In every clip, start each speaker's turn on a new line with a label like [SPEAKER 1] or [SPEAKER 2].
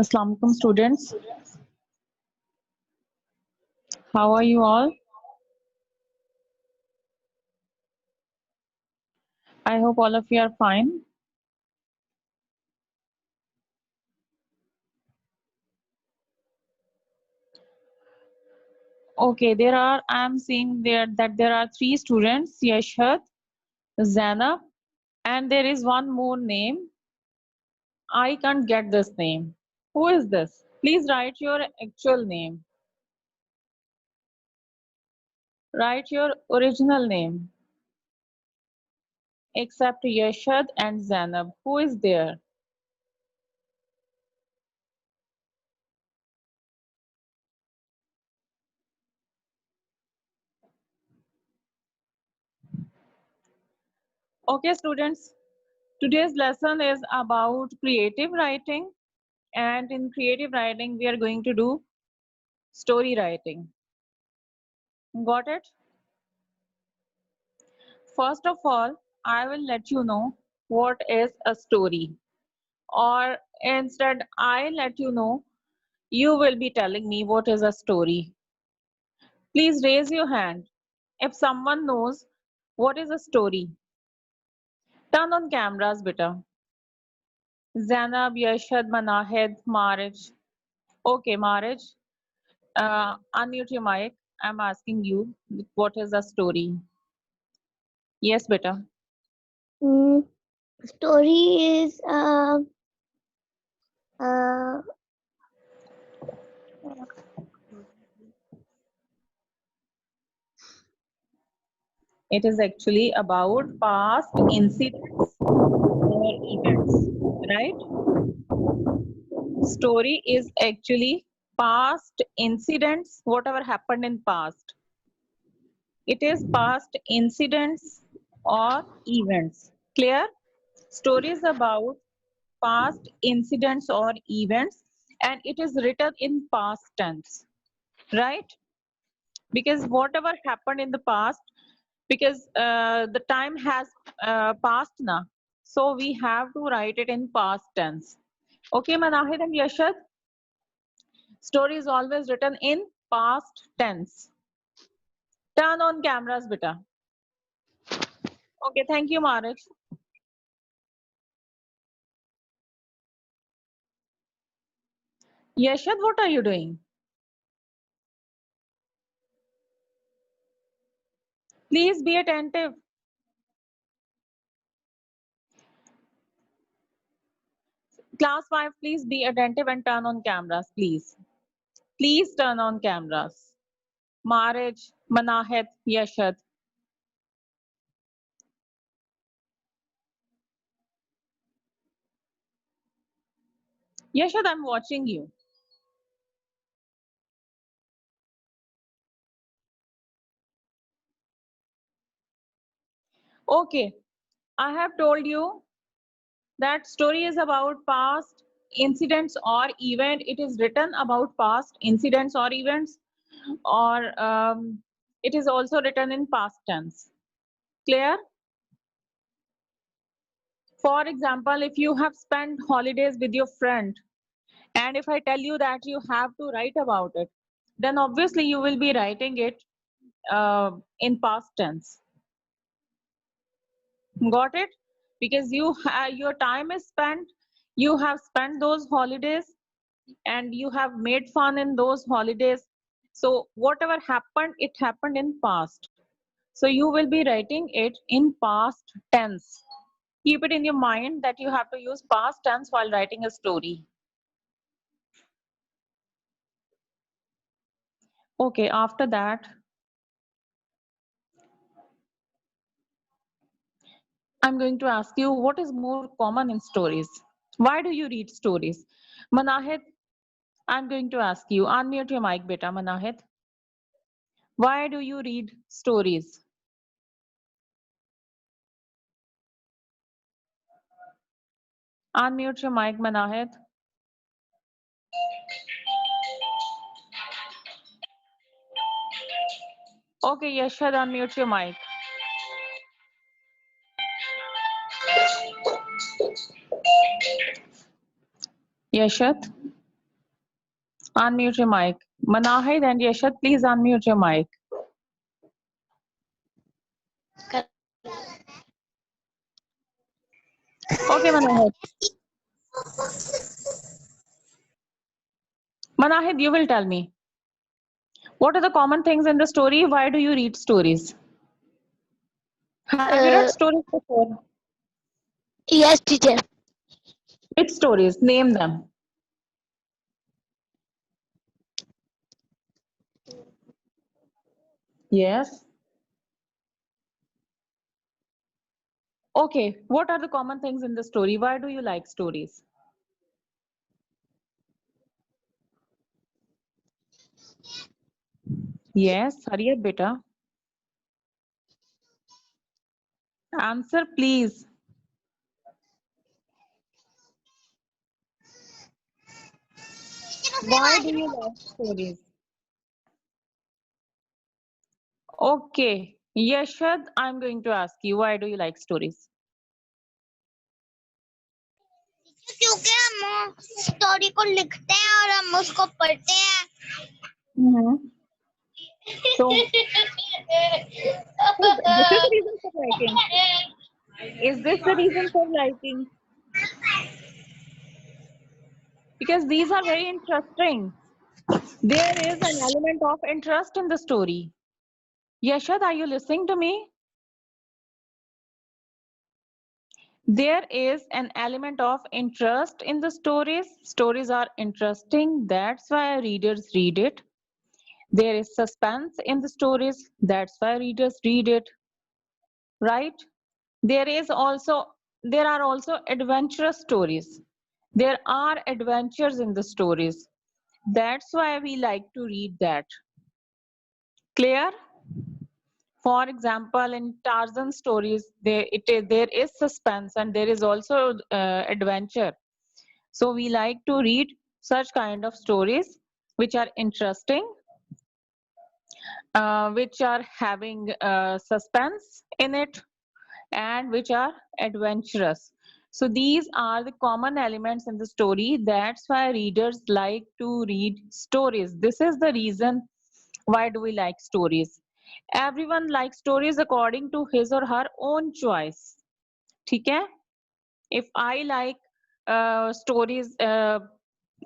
[SPEAKER 1] Assalamu alaikum students. How are you all? I hope all of you are fine. Okay, I am seeing there that there are three students, Yashad, Zainab, and there is one more name. I can't get this name. Who is this? Please write your actual name. Write your original name, except Yashad and Zainab. Who is there? Okay, students. Today's lesson is about creative writing, and in creative writing, we are going to do story writing. Got it? First of all, I will let you know what is a story. Or instead, I let you know, you will be telling me what is a story. Please raise your hand if someone knows what is a story. Turn on cameras, beta. Zainab, Yashad, Manahed, Marij. Okay, Marij, unmute your mic. I'm asking you, what is a story? Yes, beta.
[SPEAKER 2] Mm, Story is uh,
[SPEAKER 1] It is actually about past incidents or events, right? Story is actually past incidents, whatever happened in past. It is past incidents or events. Clear? Story is about past incidents or events, and it is written in past tense, right? Because whatever happened in the past, because the time has passed now, so we have to write it in past tense. Okay, Manahid and Yashad, story is always written in past tense. Turn on cameras, beta. Okay, thank you, Marij. Yashad, what are you doing? Please be attentive. Class 5, please be attentive and turn on cameras, please. Please turn on cameras. Marij, Manahed, Yashad. Yashad, I'm watching you. Okay, I have told you that story is about past incidents or event. It is written about past incidents or events, or it is also written in past tense. Clear? For example, if you have spent holidays with your friend, and if I tell you that you have to write about it, then obviously you will be writing it in past tense. Got it? Because your time is spent, you have spent those holidays, and you have made fun in those holidays. So whatever happened, it happened in past. So you will be writing it in past tense. Keep it in your mind that you have to use past tense while writing a story. Okay, after that, I'm going to ask you, what is more common in stories? Why do you read stories? Manahid, I'm going to ask you, unmute your mic, beta, Manahid. Why do you read stories? Unmute your mic, Manahid. Okay, Yashad, unmute your mic. Yashad? Unmute your mic. Manahid and Yashad, please unmute your mic. Okay, Manahid. Manahid, you will tell me. What are the common things in the story? Why do you read stories? Have you read stories before?
[SPEAKER 2] Yes, teacher.
[SPEAKER 1] Which stories? Name them. Yes. Okay, what are the common things in the story? Why do you like stories? Yes, hurry up, beta. Answer, please. Why do you like stories? Okay, Yashad, I'm going to ask you, why do you like stories?
[SPEAKER 2] क्योंकि हम story को लिखते हैं और हम उसको पढ़ते हैं.
[SPEAKER 1] So, this is the reason for liking. Is this the reason for liking? Because these are very interesting. There is an element of interest in the story. Yashad, are you listening to me? There is an element of interest in the stories. Stories are interesting. That's why readers read it. There is suspense in the stories. That's why readers read it. Right? There are also adventurous stories. There are adventures in the stories. That's why we like to read that. Clear? For example, in Tarzan stories, there is suspense and there is also adventure. So we like to read such kind of stories which are interesting, which are having suspense in it, and which are adventurous. So these are the common elements in the story. That's why readers like to read stories. This is the reason why do we like stories. Everyone likes stories according to his or her own choice. ठीक है? If I like stories,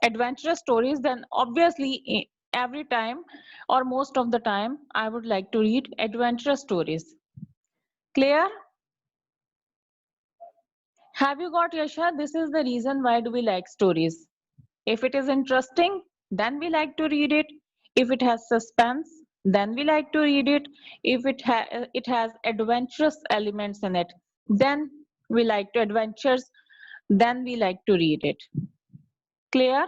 [SPEAKER 1] adventurous stories, then obviously every time or most of the time I would like to read adventurous stories. Clear? Have you got, Yasha? This is the reason why do we like stories. If it is interesting, then we like to read it. If it has suspense, then we like to read it. If it has adventurous elements in it, then we like to adventures, then we like to read it. Clear?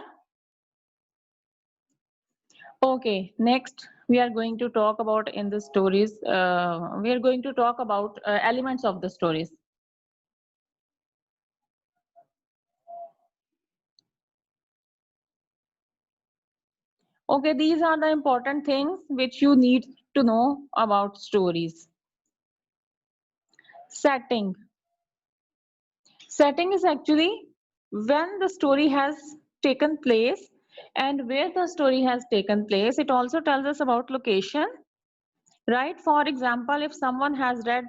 [SPEAKER 1] Okay, next we are going to talk about in the stories, we are going to talk about elements of the stories. Okay, these are the important things which you need to know about stories. Setting. Setting is actually when the story has taken place and where the story has taken place. It also tells us about location, right? For example, if someone has read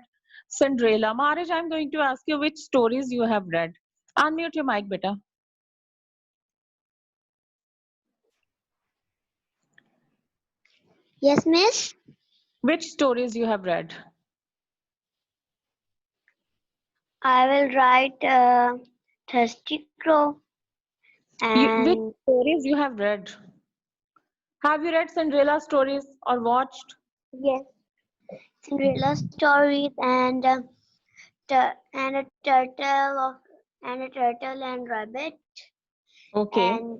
[SPEAKER 1] Cinderella, Marriage, I'm going to ask you which stories you have read. Unmute your mic, beta.
[SPEAKER 2] Yes, miss.
[SPEAKER 1] Which stories you have read?
[SPEAKER 2] I will write Thirsty Crow
[SPEAKER 1] Which
[SPEAKER 2] and
[SPEAKER 1] stories you have read? Have you read Cinderella stories or watched?
[SPEAKER 2] yes, Cinderella stories and and a turtle of and a turtle and rabbit
[SPEAKER 1] Okay.
[SPEAKER 2] and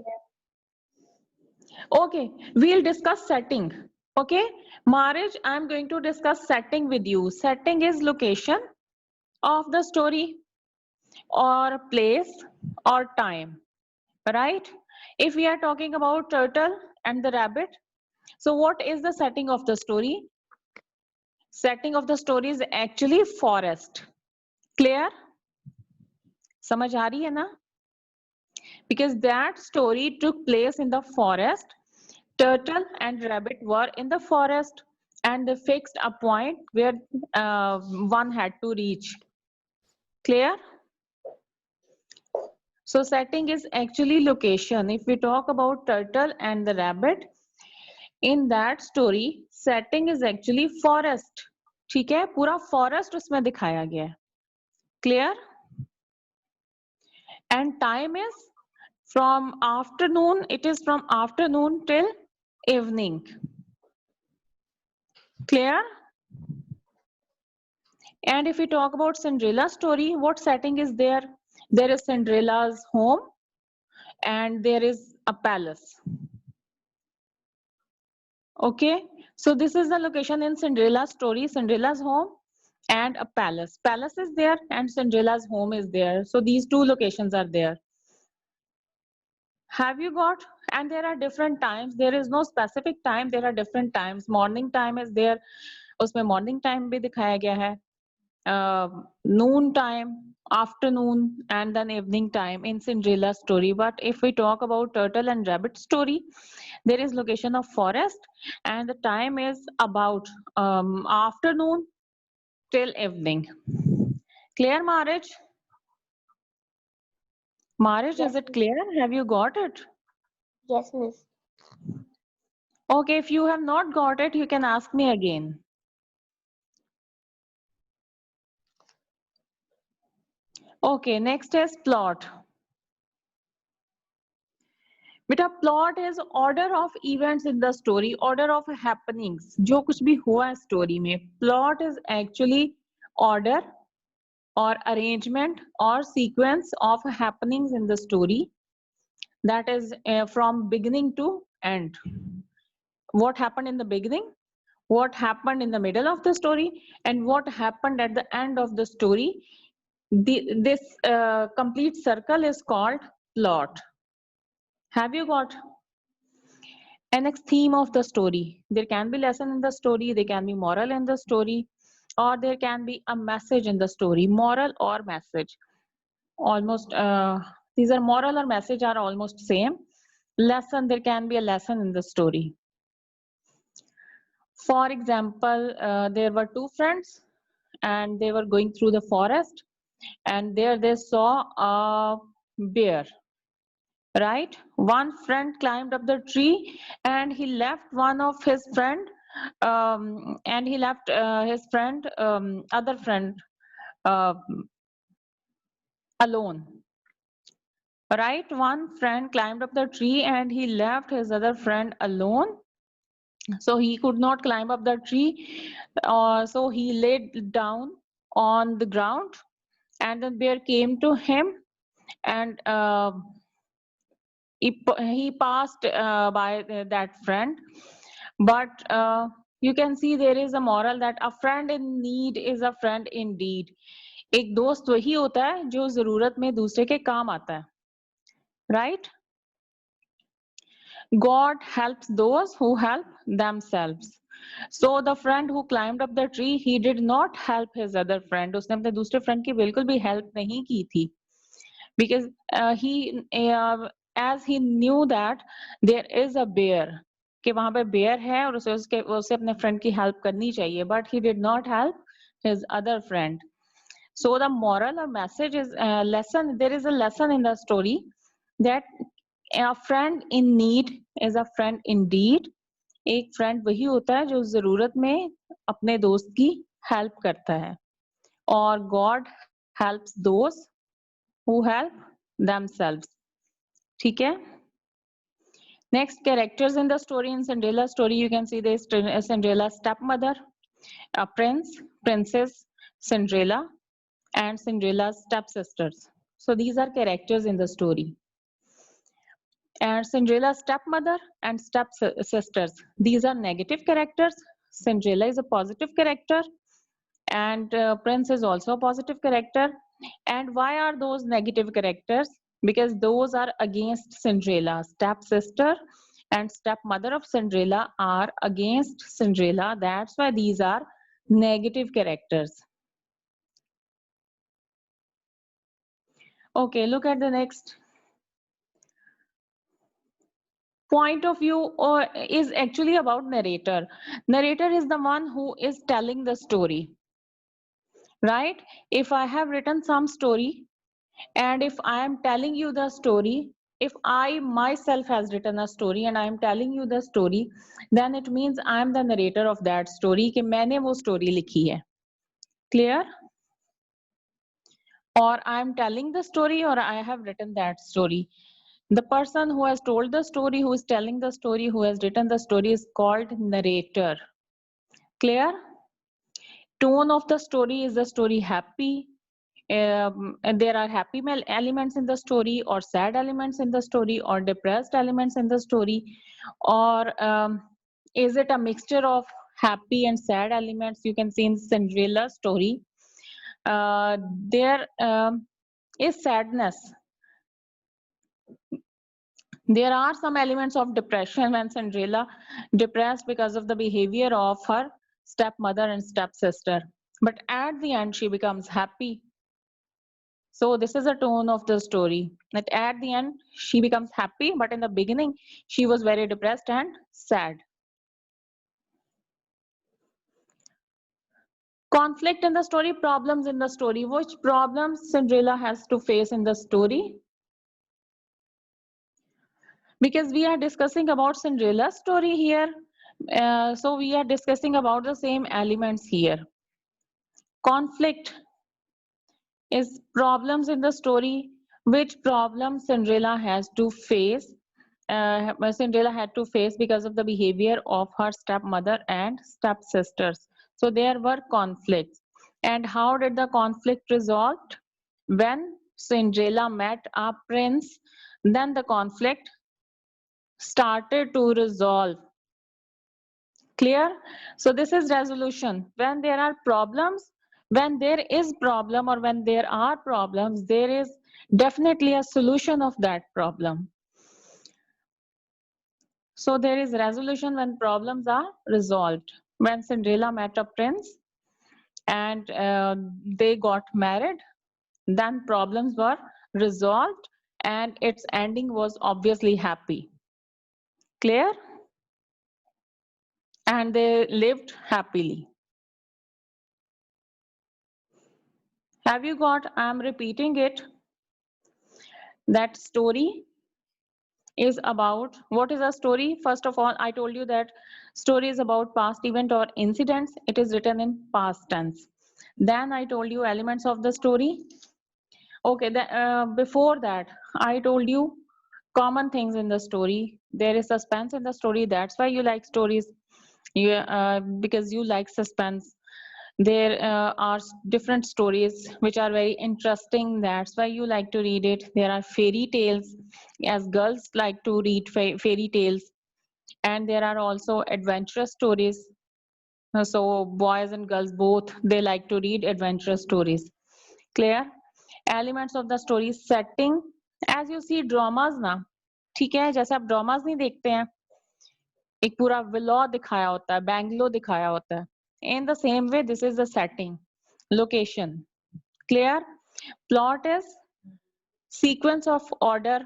[SPEAKER 1] Okay, we'll discuss setting. Okay, Marriage, I'm going to discuss setting with you. Setting is location of the story or place or time, right? If we are talking about turtle and the rabbit, so what is the setting of the story? Setting of the story is actually forest. Clear? समझ आ रही है ना? Because that story took place in the forest Turtle and rabbit were in the forest and they fixed a point where one had to reach. Clear? So setting is actually location. If we talk about turtle and the rabbit, in that story, setting is actually forest. ठीक है, पूरा forest उसमें दिखाया गया है. Clear? And time is from afternoon. It is from afternoon till evening. Clear? And if we talk about Cinderella's story, what setting is there? There is Cinderella's home and there is a palace. Okay, so this is the location in Cinderella's story, Cinderella's home and a palace. Palace is there and Cinderella's home is there. So these two locations are there. Have you got? And there are different times. There is no specific time. There are different times. Morning time is there. उसमें morning time भी दिखाया गया है. Noon time, afternoon, and then evening time in Cinderella story. But if we talk about Turtle and Rabbit story, there is location of forest and the time is about afternoon till evening. Clear, Marriage? Marriage,
[SPEAKER 2] Yes,
[SPEAKER 1] is it clear? Have you got it?
[SPEAKER 2] yes, miss.
[SPEAKER 1] Okay, if you have not got it, you can ask me again. Okay, next is plot. बेटा plot is order of events in the story, order of happenings, जो कुछ भी हुआ story में. Plot is actually order or arrangement or sequence of happenings in the story, that is from beginning to end. What happened in the beginning, what happened in the middle of the story, and what happened at the end of the story. This complete circle is called plot. Have you got? And next, theme of the story. There can be lesson in the story, there can be moral in the story, or there can be a message in the story. Moral or message, almost these are moral or message are almost same. Lesson, there can be a lesson in the story. For example, there were two friends and they were going through the forest and there they saw a bear. Right, one friend climbed up the tree and he left one of his friend and he left his friend other friend uh, alone. Right, one friend climbed up the tree and he left his other friend alone, so he could not climb up the tree, so he laid down on the ground and the bear came to him and he passed by that friend. But you can see there is a moral that a friend in need is a friend indeed. एक दोस्त वही होता है जो जरूरत में दूसरे के काम आता है. Right? God helps those who help themselves. So the friend who climbed up the tree, he did not help his other friend. उसने अपने दूसरे friend की बिल्कुल भी help नहीं की थी. Because as he knew that there is a bear, कि वहां पे bear है और उसे अपने friend की help करनी चाहिए, but he did not help his other friend. So the moral or message is lesson. There is a lesson in the story that a friend in need is a friend indeed. एक friend वही होता है जो जरूरत में अपने दोस्त की help करता है. और God helps those who help themselves. ठीक है? Next, characters in the story. In Cinderella story, you can see this Cinderella's stepmother, a prince, princess, Cinderella, and Cinderella's stepsisters. So these are characters in the story. And Cinderella's stepmother and stepsisters, these are negative characters. Cinderella is a positive character, and Prince is also a positive character. And why are those negative characters? Because those are against Cinderella. Stepsister and stepmother of Cinderella are against Cinderella. That's why these are negative characters. Okay, look at the next. point of view or is actually about narrator. Narrator is the one who is telling the story, right? If I have written some story and if I am telling you the story, if I myself has written a story and I am telling you the story, then it means I am the narrator of that story कि मैंने वो story लिखी है. Clear? Or I am telling the story or I have written that story. The person who has told the story, who is telling the story, who has written the story is called narrator. Clear? Tone of the story, is the story happy? And there are happy elements in the story or sad elements in the story or depressed elements in the story, or is it a mixture of happy and sad elements? You can see in Cinderella story, there is sadness. There are some elements of depression when Cinderella depressed because of the behavior of her stepmother and stepsister, but at the end she becomes happy. So this is a tone of the story, that at the end she becomes happy, but in the beginning she was very depressed and sad. Conflict in the story, problems in the story. Which problems Cinderella has to face in the story? Because we are discussing about Cinderella's story here, so we are discussing about the same elements here. Conflict is problems in the story. Which problems Cinderella has to face? Cinderella had to face because of the behavior of her stepmother and stepsisters. So there were conflicts. And how did the conflict resolved? When Cinderella met a prince, then the conflict started to resolve. Clear? So this is resolution. When there are problems, when there is problem or when there are problems, there is definitely a solution of that problem. So there is resolution when problems are resolved. When Cinderella met a prince and they got married, then problems were resolved and its ending was obviously happy. Clear? And they lived happily. Have you got? I'm repeating it. That story is about, what is a story? First of all, I told you that story is about past event or incidents. It is written in past tense. Then I told you elements of the story. Okay, before that, I told you common things in the story. There is suspense in the story. That's why you like stories. Because you like suspense. There are different stories which are very interesting. That's why you like to read it. There are fairy tales, as girls like to read fairy tales. And there are also adventurous stories. So boys and girls both, they like to read adventurous stories. Clear? Elements of the story, setting. As you see dramas ना, ठीक है, जैसे आप dramas नहीं देखते हैं, एक पूरा विला दिखाया होता है, बैंगलो दिखाया होता है. In the same way, this is the setting, location. Clear? Plot is sequence of order,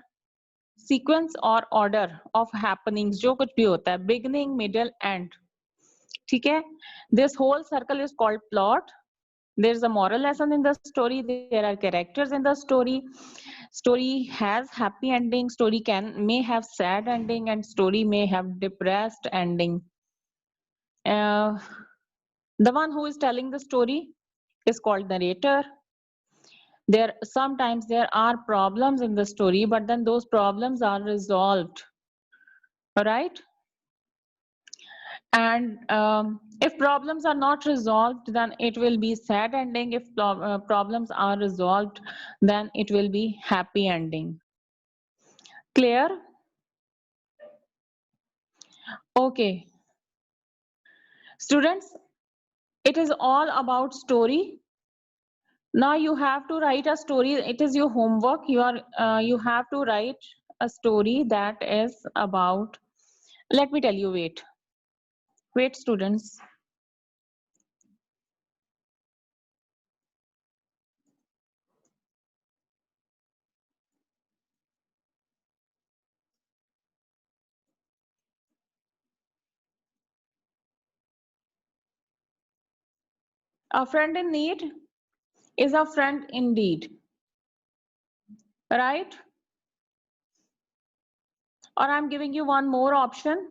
[SPEAKER 1] sequence or order of happenings, जो कुछ भी होता है, beginning, middle, end. ठीक है? This whole circle is called plot. There's a moral lesson in the story. There are characters in the story. Story has happy ending. Story may have sad ending, and story may have depressed ending. The one who is telling the story is called narrator. Sometimes there are problems in the story, but then those problems are resolved. All right? And if problems are not resolved, then it will be sad ending. If problems are resolved, then it will be happy ending. Clear? Okay. Students, it is all about story. Now you have to write a story. It is your homework. You have to write a story that is about, let me tell you, wait students. A friend in need is a friend indeed, right? Or I'm giving you one more option.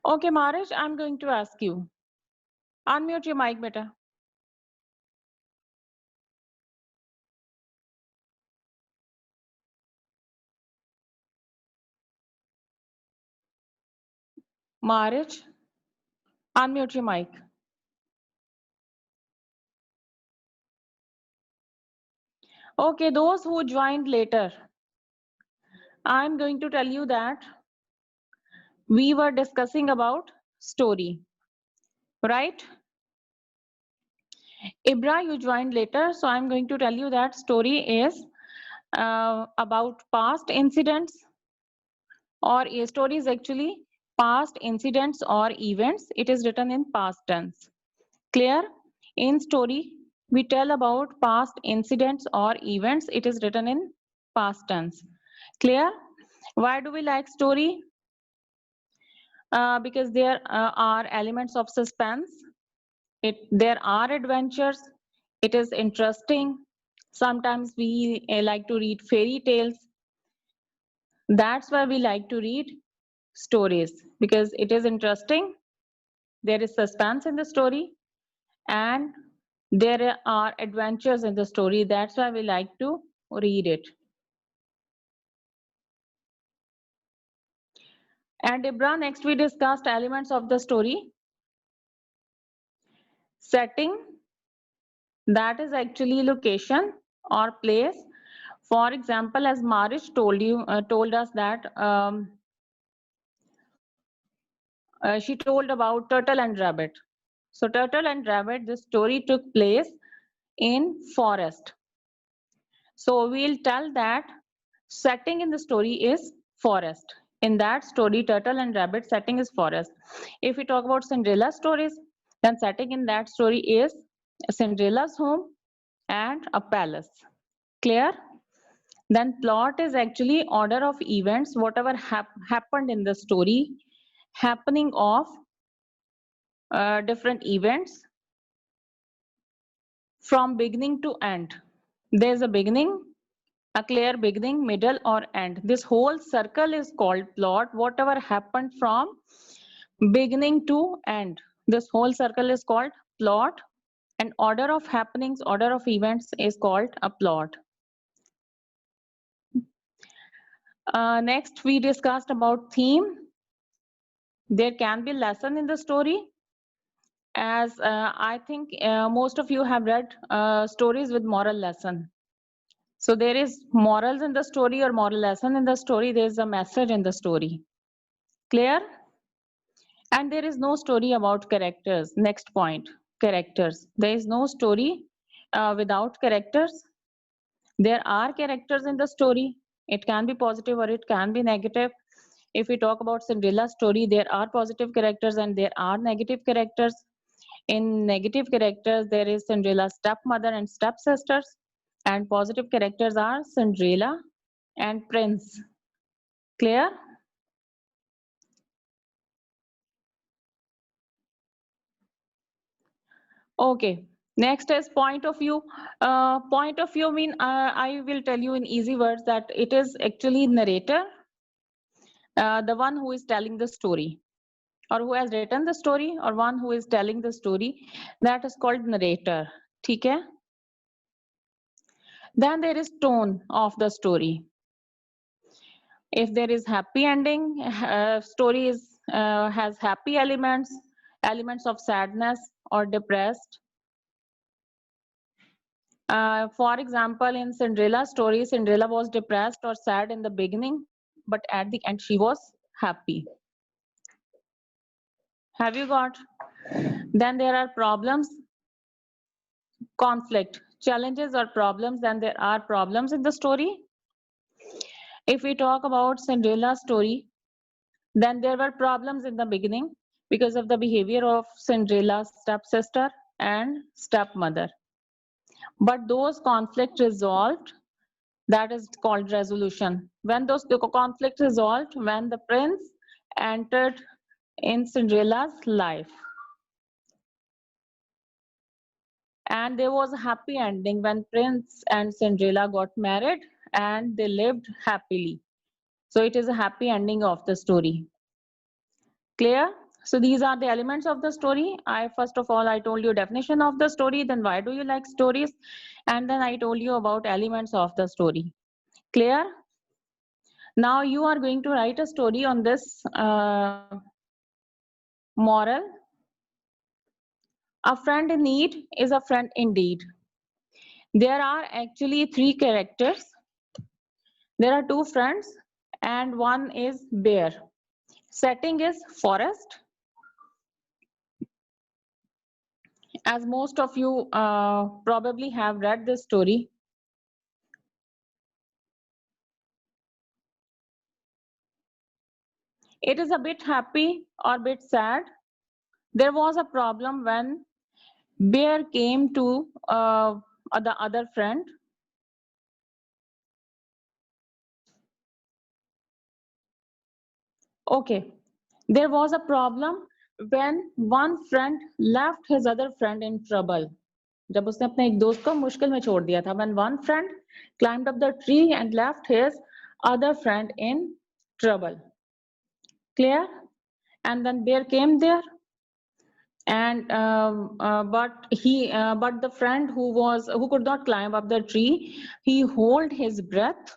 [SPEAKER 1] Okay, Marish, I'm going to ask you. Unmute your mic, beta. Marish, unmute your mic. Okay, those who joined later, I'm going to tell you that we were discussing about story, right? Ibra, you joined later, so I'm going to tell you that story is about past incidents, or a story is actually past incidents or events. It is written in past tense. Clear? In story, we tell about past incidents or events. It is written in past tense. Clear? Why do we like story? Because there are elements of suspense. There are adventures. It is interesting. Sometimes we like to read fairy tales. That's why we like to read stories, because it is interesting. There is suspense in the story, and there are adventures in the story. That's why we like to read it. And Ibra, next we discussed elements of the story. Setting, that is actually location or place. For example, as Marish told us that she told about Turtle and Rabbit. So Turtle and Rabbit, this story took place in forest. So we'll tell that setting in the story is forest. In that story, Turtle and Rabbit, setting is forest. If we talk about Cinderella stories, then setting in that story is Cinderella's home and a palace. Clear? Then plot is actually order of events, whatever happened in the story, happening of different events from beginning to end. There's a beginning, a clear beginning, middle, or end. This whole circle is called plot, whatever happened from beginning to end. This whole circle is called plot, and order of happenings, order of events is called a plot. Next, we discussed about theme. There can be lesson in the story, as I think most of you have read stories with moral lesson. So there is morals in the story or moral lesson in the story. There is a message in the story. Clear? And there is no story about characters. Next point, characters. There is no story without characters. There are characters in the story. It can be positive or it can be negative. If we talk about Cinderella story, there are positive characters and there are negative characters. In negative characters, there is Cinderella's stepmother and stepsisters, and positive characters are Cinderella and Prince. Clear? Okay. Next is point of view. Point of view mean I will tell you in easy words that it is actually narrator, the one who is telling the story, or who has written the story, or one who is telling the story. That is called narrator. ठीक है? Then there is tone of the story. If there is happy ending, story has happy elements, elements of sadness or depressed. For example, in Cinderella's story, Cinderella was depressed or sad in the beginning, but at the end she was happy. Have you got? Then there are problems, conflict, challenges or problems. Then there are problems in the story. If we talk about Cinderella's story, then there were problems in the beginning because of the behavior of Cinderella's stepsister and stepmother. But those conflicts resolved, that is called resolution. When those conflicts resolved, when the prince entered in Cinderella's life, and there was a happy ending when Prince and Cinderella got married and they lived happily. So it is a happy ending of the story. Clear? So these are the elements of the story. First of all, I told you definition of the story, then why do you like stories? And then I told you about elements of the story. Clear? Now you are going to write a story on this moral. A friend in need is a friend indeed. There are actually three characters. There are two friends and one is bear. Setting is forest. As most of you probably have read this story. It is a bit happy or bit sad. There was a problem when bear came to the other friend. Okay, there was a problem when one friend left his other friend in trouble. जब उसने अपने एक दोस्त को मुश्किल में छोड़ दिया था. When one friend climbed up the tree and left his other friend in trouble. Clear? And then bear came there, and but the friend who could not climb up the tree, he held his breath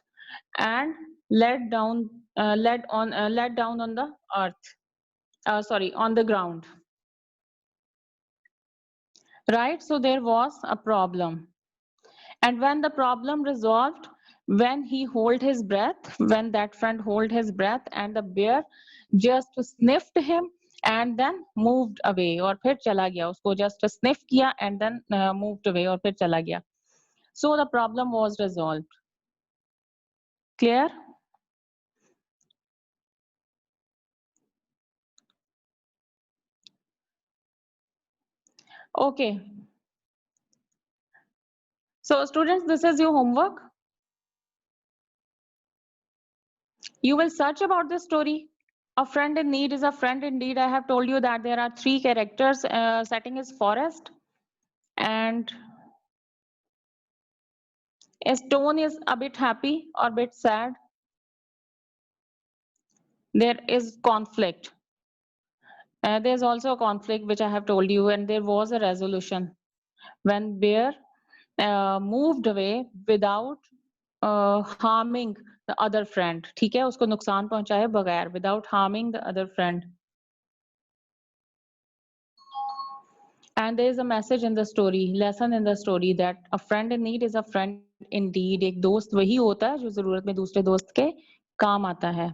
[SPEAKER 1] and let down let down on the earth. Sorry, on the ground. Right? So there was a problem. And when the problem resolved, when he hold his breath, when that friend hold his breath and the bear just sniffed him and then moved away और फिर चला गया उसको just sniff किया and then moved away और फिर चला गया. So the problem was resolved. Clear? Okay. So students, this is your homework. You will search about this story. A friend in need is a friend indeed. I have told you that there are three characters. Setting is forest, and a stone is a bit happy or bit sad. There is conflict. There's also a conflict which I have told you, and there was a resolution when bear moved away without harming the other friend. ठीक है, उसको नुकसान पहुंचाए बगैर, without harming the other friend. And there is a message in the story, lesson in the story, that a friend in need is a friend indeed. एक दोस्त वही होता है जो जरूरत में दूसरे दोस्त के काम आता है.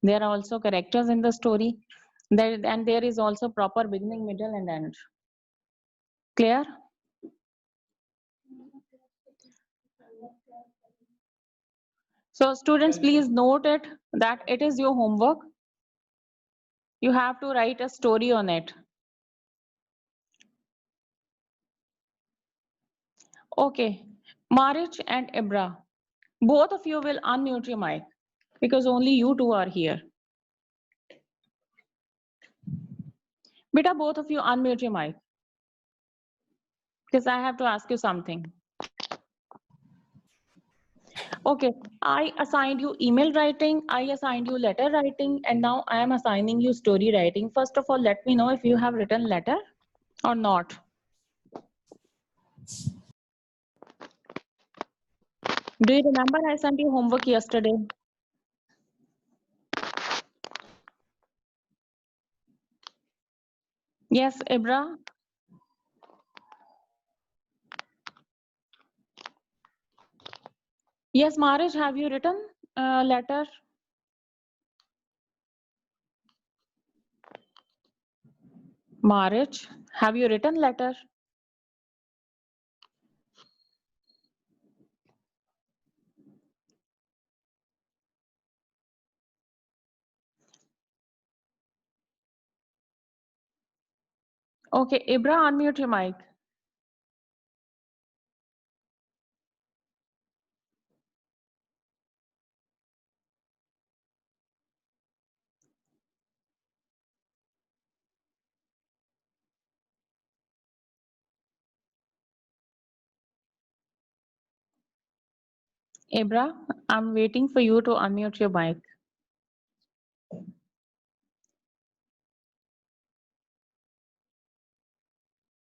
[SPEAKER 1] There are also characters in the story. And there is also proper beginning, middle, and end. Clear? So students, please note it that it is your homework. You have to write a story on it. Okay, Marich and Ibra, both of you will unmute your mic because only you two are here. Beta, both of you unmute your mic because I have to ask you something. Okay, I assigned you email writing, I assigned you letter writing, and now I am assigning you story writing. First of all, let me know if you have written letter or not. Do you remember I sent you homework yesterday? Yes, Ibra. Yes, Marriage, have you written a letter? Marriage, have you written letter? Okay, Ibra, unmute your mic. Ibra, I'm waiting for you to unmute your mic.